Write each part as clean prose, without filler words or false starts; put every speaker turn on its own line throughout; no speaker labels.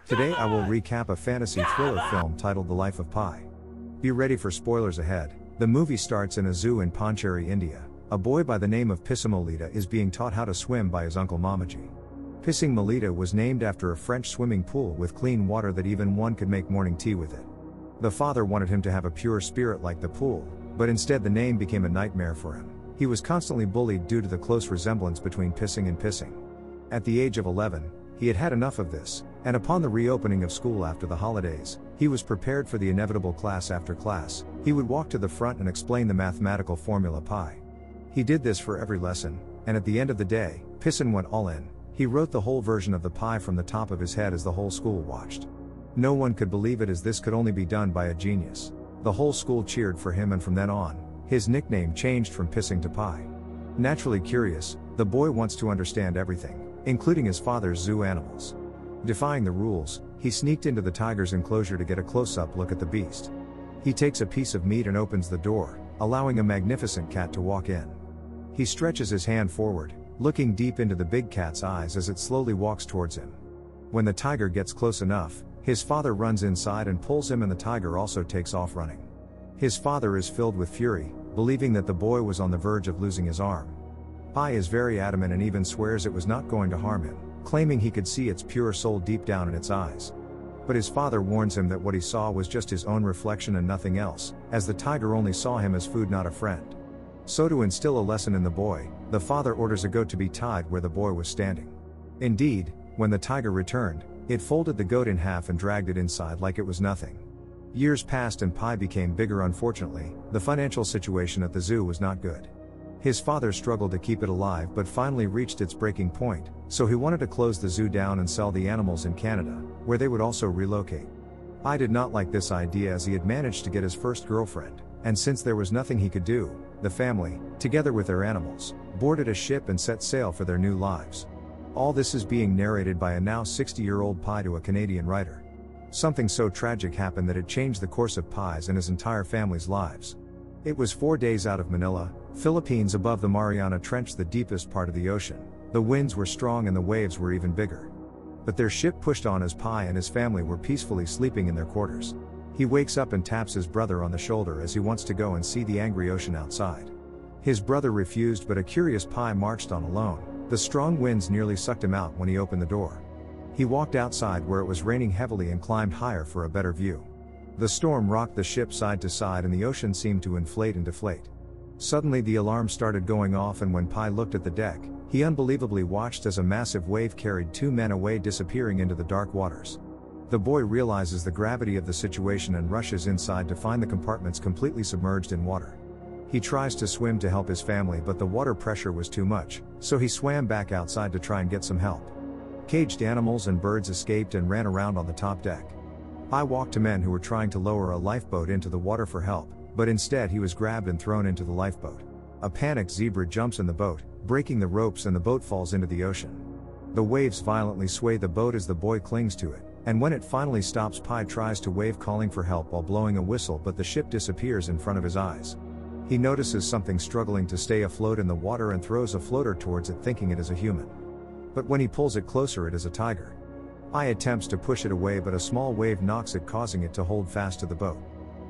Today I will recap a fantasy thriller film titled The Life of Pi. Be ready for spoilers ahead. The movie starts in a zoo in Pondicherry, India. A boy by the name of Pissimolita is being taught how to swim by his uncle Mamaji. Pissimolita was named after a French swimming pool with clean water that even one could make morning tea with it. The father wanted him to have a pure spirit like the pool, but instead the name became a nightmare for him. He was constantly bullied due to the close resemblance between pissing and pissing. At the age of 11, he had had enough of this, and upon the reopening of school after the holidays, he was prepared for the inevitable class after class. He would walk to the front and explain the mathematical formula pi. He did this for every lesson, and at the end of the day, Pissin went all in. He wrote the whole version of the pi from the top of his head as the whole school watched. No one could believe it, as this could only be done by a genius. The whole school cheered for him, and from then on, his nickname changed from Pissing to Pi. Naturally curious, the boy wants to understand everything, including his father's zoo animals. Defying the rules, he sneaked into the tiger's enclosure to get a close-up look at the beast. He takes a piece of meat and opens the door, allowing a magnificent cat to walk in. He stretches his hand forward, looking deep into the big cat's eyes as it slowly walks towards him. When the tiger gets close enough, his father runs inside and pulls him, and the tiger also takes off running. His father is filled with fury, believing that the boy was on the verge of losing his arm. Pi is very adamant and even swears it was not going to harm him, claiming he could see its pure soul deep down in its eyes. But his father warns him that what he saw was just his own reflection and nothing else, as the tiger only saw him as food, not a friend. So to instill a lesson in the boy, the father orders a goat to be tied where the boy was standing. Indeed, when the tiger returned, it folded the goat in half and dragged it inside like it was nothing. Years passed and Pi became bigger. Unfortunately, the financial situation at the zoo was not good. His father struggled to keep it alive but finally reached its breaking point, so he wanted to close the zoo down and sell the animals in Canada, where they would also relocate. Pi did not like this idea, as he had managed to get his first girlfriend, and since there was nothing he could do, the family, together with their animals, boarded a ship and set sail for their new lives. All this is being narrated by a now 60-year-old Pi to a Canadian writer. Something so tragic happened that it changed the course of Pi's and his entire family's lives. It was 4 days out of Manila, Philippines, above the Mariana Trench, the deepest part of the ocean. The winds were strong and the waves were even bigger. But their ship pushed on as Pi and his family were peacefully sleeping in their quarters. He wakes up and taps his brother on the shoulder as he wants to go and see the angry ocean outside. His brother refused, but a curious Pi marched on alone. The strong winds nearly sucked him out when he opened the door. He walked outside where it was raining heavily and climbed higher for a better view. The storm rocked the ship side to side and the ocean seemed to inflate and deflate. Suddenly the alarm started going off, and when Pi looked at the deck, he unbelievably watched as a massive wave carried 2 men away, disappearing into the dark waters. The boy realizes the gravity of the situation and rushes inside to find the compartments completely submerged in water. He tries to swim to help his family, but the water pressure was too much, so he swam back outside to try and get some help. Caged animals and birds escaped and ran around on the top deck. Pi walked to men who were trying to lower a lifeboat into the water for help, but instead he was grabbed and thrown into the lifeboat. A panicked zebra jumps in the boat, breaking the ropes, and the boat falls into the ocean. The waves violently sway the boat as the boy clings to it, and when it finally stops, Pi tries to wave, calling for help while blowing a whistle, but the ship disappears in front of his eyes. He notices something struggling to stay afloat in the water and throws a floater towards it, thinking it is a human. But when he pulls it closer, it is a tiger. Pi attempts to push it away, but a small wave knocks it, causing it to hold fast to the boat.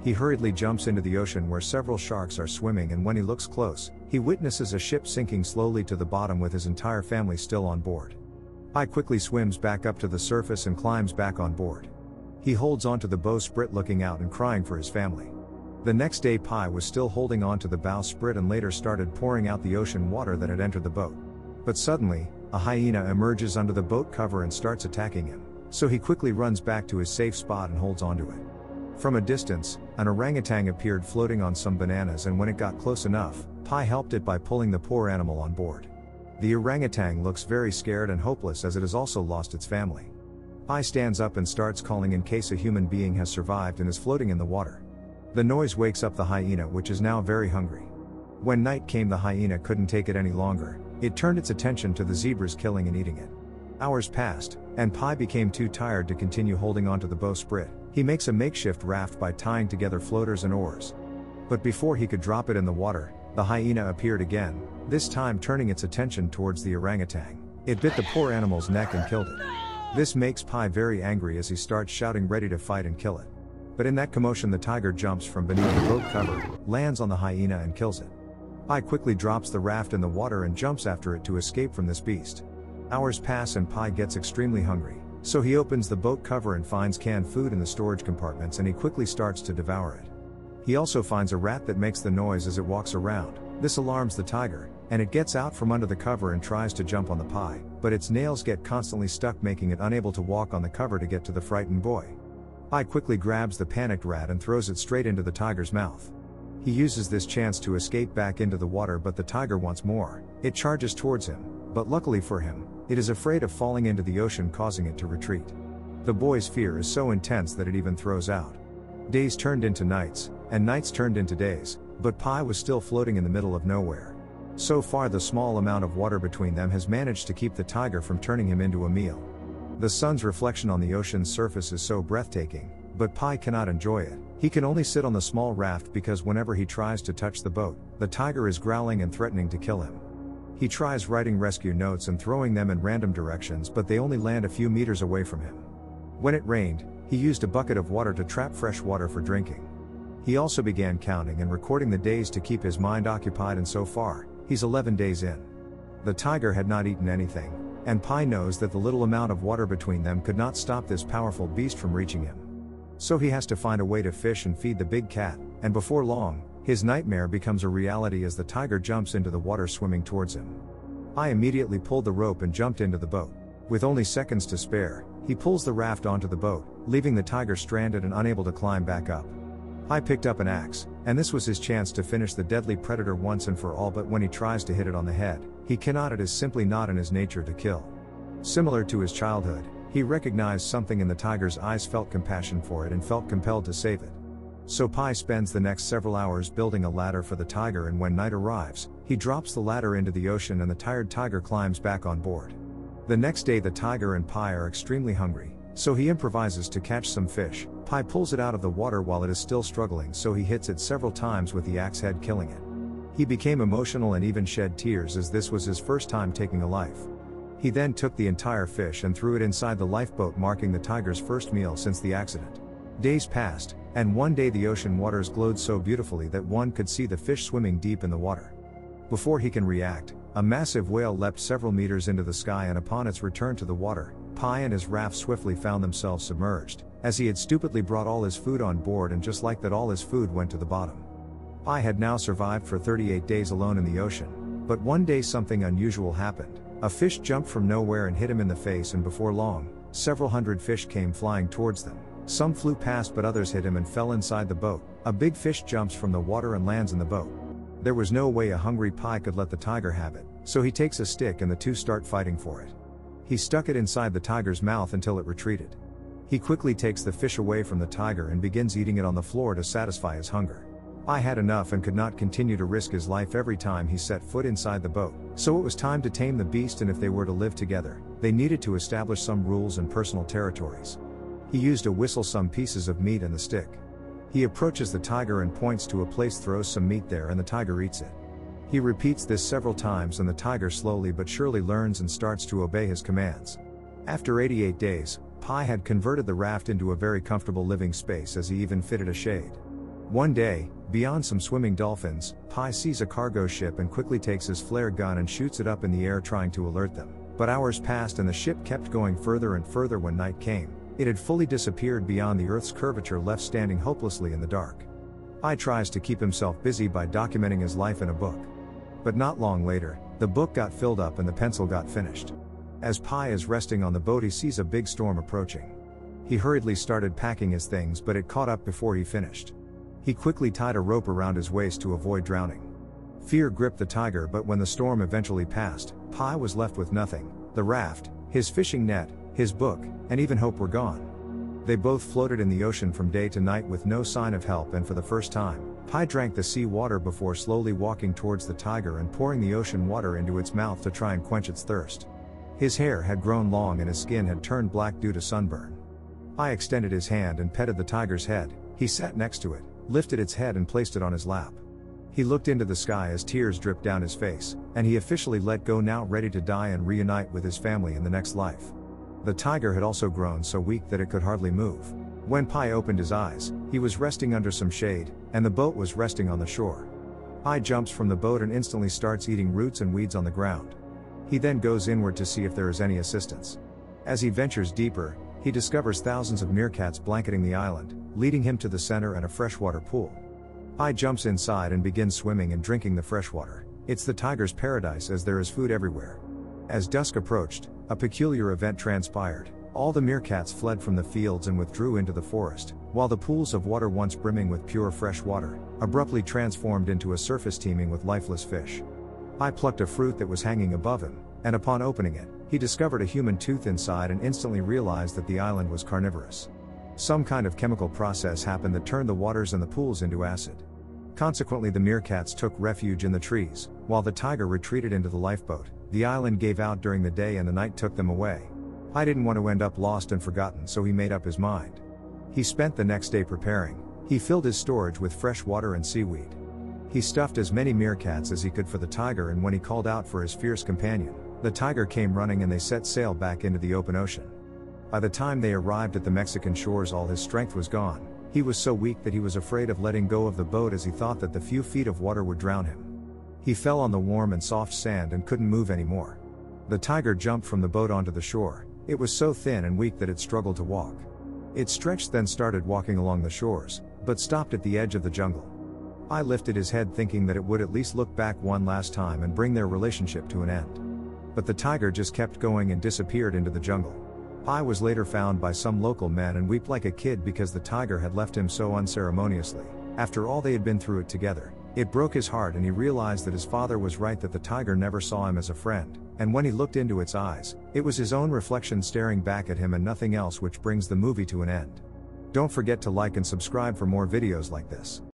He hurriedly jumps into the ocean where several sharks are swimming, and when he looks close, he witnesses a ship sinking slowly to the bottom with his entire family still on board. Pi quickly swims back up to the surface and climbs back on board. He holds onto the bowsprit, looking out and crying for his family. The next day Pi was still holding on to the bowsprit and later started pouring out the ocean water that had entered the boat. But suddenly, a hyena emerges under the boat cover and starts attacking him, so he quickly runs back to his safe spot and holds onto it. From a distance, an orangutan appeared floating on some bananas, and when it got close enough, Pi helped it by pulling the poor animal on board. The orangutan looks very scared and hopeless, as it has also lost its family. Pi stands up and starts calling in case a human being has survived and is floating in the water. The noise wakes up the hyena, which is now very hungry. When night came, the hyena couldn't take it any longer. It turned its attention to the zebras, killing and eating it. Hours passed, and Pi became too tired to continue holding onto the bowsprit. He makes a makeshift raft by tying together floaters and oars. But before he could drop it in the water, the hyena appeared again, this time turning its attention towards the orangutan. It bit the poor animal's neck and killed it. This makes Pi very angry as he starts shouting ready to fight and kill it. But in that commotion the tiger jumps from beneath the boat cover, lands on the hyena and kills it. Pi quickly drops the raft in the water and jumps after it to escape from this beast. Hours pass and Pi gets extremely hungry, so he opens the boat cover and finds canned food in the storage compartments and he quickly starts to devour it. He also finds a rat that makes the noise as it walks around. This alarms the tiger, and it gets out from under the cover and tries to jump on the Pi, but its nails get constantly stuck making it unable to walk on the cover to get to the frightened boy. Pi quickly grabs the panicked rat and throws it straight into the tiger's mouth. He uses this chance to escape back into the water, but the tiger wants more. It charges towards him, but luckily for him, it is afraid of falling into the ocean, causing it to retreat. The boy's fear is so intense that it even throws out. Days turned into nights, and nights turned into days, but Pi was still floating in the middle of nowhere. So far the small amount of water between them has managed to keep the tiger from turning him into a meal. The sun's reflection on the ocean's surface is so breathtaking, but Pi cannot enjoy it. He can only sit on the small raft because whenever he tries to touch the boat, the tiger is growling and threatening to kill him. He tries writing rescue notes and throwing them in random directions, but they only land a few meters away from him. When it rained, he used a bucket of water to trap fresh water for drinking. He also began counting and recording the days to keep his mind occupied, and so far, he's 11 days in. The tiger had not eaten anything, and Pi knows that the little amount of water between them could not stop this powerful beast from reaching him. So he has to find a way to fish and feed the big cat, and before long, his nightmare becomes a reality as the tiger jumps into the water swimming towards him. Pi immediately pulled the rope and jumped into the boat. With only seconds to spare, he pulls the raft onto the boat, leaving the tiger stranded and unable to climb back up. Pi picked up an axe, and this was his chance to finish the deadly predator once and for all, but when he tries to hit it on the head, he cannot. It is simply not in his nature to kill. Similar to his childhood, he recognized something in the tiger's eyes, felt compassion for it and felt compelled to save it. So Pi spends the next several hours building a ladder for the tiger, and when night arrives, he drops the ladder into the ocean and the tired tiger climbs back on board. The next day the tiger and Pi are extremely hungry, so he improvises to catch some fish. Pi pulls it out of the water while it is still struggling, so he hits it several times with the axe head, killing it. He became emotional and even shed tears as this was his first time taking a life. He then took the entire fish and threw it inside the lifeboat, marking the tiger's first meal since the accident. Days passed, and one day the ocean waters glowed so beautifully that one could see the fish swimming deep in the water. Before he can react, a massive whale leapt several meters into the sky, and upon its return to the water, Pi and his raft swiftly found themselves submerged, as he had stupidly brought all his food on board, and just like that all his food went to the bottom. Pi had now survived for 38 days alone in the ocean, but one day something unusual happened. A fish jumped from nowhere and hit him in the face, and before long, several hundred fish came flying towards them. Some flew past, but others hit him and fell inside the boat. A big fish jumps from the water and lands in the boat. There was no way a hungry Pi could let the tiger have it, so he takes a stick and the two start fighting for it. He stuck it inside the tiger's mouth until it retreated. He quickly takes the fish away from the tiger and begins eating it on the floor to satisfy his hunger. Pi had enough and could not continue to risk his life every time he set foot inside the boat, so it was time to tame the beast, and if they were to live together, they needed to establish some rules and personal territories. He used a whistle, some pieces of meat and the stick. He approaches the tiger and points to a place, throws some meat there, and the tiger eats it. He repeats this several times, and the tiger slowly but surely learns and starts to obey his commands. After 88 days, Pi had converted the raft into a very comfortable living space, as he even fitted a shade. One day, beyond some swimming dolphins, Pi sees a cargo ship and quickly takes his flare gun and shoots it up in the air, trying to alert them. But hours passed and the ship kept going further and further. When night came, it had fully disappeared beyond the Earth's curvature, left standing hopelessly in the dark. Pi tries to keep himself busy by documenting his life in a book. But not long later, the book got filled up and the pencil got finished. As Pi is resting on the boat, he sees a big storm approaching. He hurriedly started packing his things, but it caught up before he finished. He quickly tied a rope around his waist to avoid drowning. Fear gripped the tiger, but when the storm eventually passed, Pi was left with nothing. The raft, his fishing net, his book, and even hope were gone. They both floated in the ocean from day to night with no sign of help, and for the first time, Pi drank the sea water before slowly walking towards the tiger and pouring the ocean water into its mouth to try and quench its thirst. His hair had grown long and his skin had turned black due to sunburn. Pi extended his hand and petted the tiger's head. He sat next to it, lifted its head and placed it on his lap. He looked into the sky as tears dripped down his face, and he officially let go, now ready to die and reunite with his family in the next life. The tiger had also grown so weak that it could hardly move. When Pi opened his eyes, he was resting under some shade, and the boat was resting on the shore. Pi jumps from the boat and instantly starts eating roots and weeds on the ground. He then goes inward to see if there is any assistance. As he ventures deeper, he discovers thousands of meerkats blanketing the island, leading him to the center and a freshwater pool. Pi jumps inside and begins swimming and drinking the freshwater. It's the tiger's paradise as there is food everywhere. As dusk approached, a peculiar event transpired. All the meerkats fled from the fields and withdrew into the forest, while the pools of water once brimming with pure fresh water, abruptly transformed into a surface teeming with lifeless fish. Pi plucked a fruit that was hanging above him, and upon opening it, he discovered a human tooth inside and instantly realized that the island was carnivorous. Some kind of chemical process happened that turned the waters and the pools into acid. Consequently, the meerkats took refuge in the trees, while the tiger retreated into the lifeboat. The island gave out during the day and the night took them away. Pi didn't want to end up lost and forgotten, so he made up his mind. He spent the next day preparing. He filled his storage with fresh water and seaweed. He stuffed as many meerkats as he could for the tiger, and when he called out for his fierce companion, the tiger came running and they set sail back into the open ocean. By the time they arrived at the Mexican shores, all his strength was gone. He was so weak that he was afraid of letting go of the boat, as he thought that the few feet of water would drown him. He fell on the warm and soft sand and couldn't move anymore. The tiger jumped from the boat onto the shore. It was so thin and weak that it struggled to walk. It stretched, then started walking along the shores, but stopped at the edge of the jungle. Pi lifted his head, thinking that it would at least look back one last time and bring their relationship to an end. But the tiger just kept going and disappeared into the jungle. Pi was later found by some local men and wept like a kid because the tiger had left him so unceremoniously. After all they had been through it together, it broke his heart, and he realized that his father was right, that the tiger never saw him as a friend, and when he looked into its eyes, it was his own reflection staring back at him and nothing else, which brings the movie to an end. Don't forget to like and subscribe for more videos like this.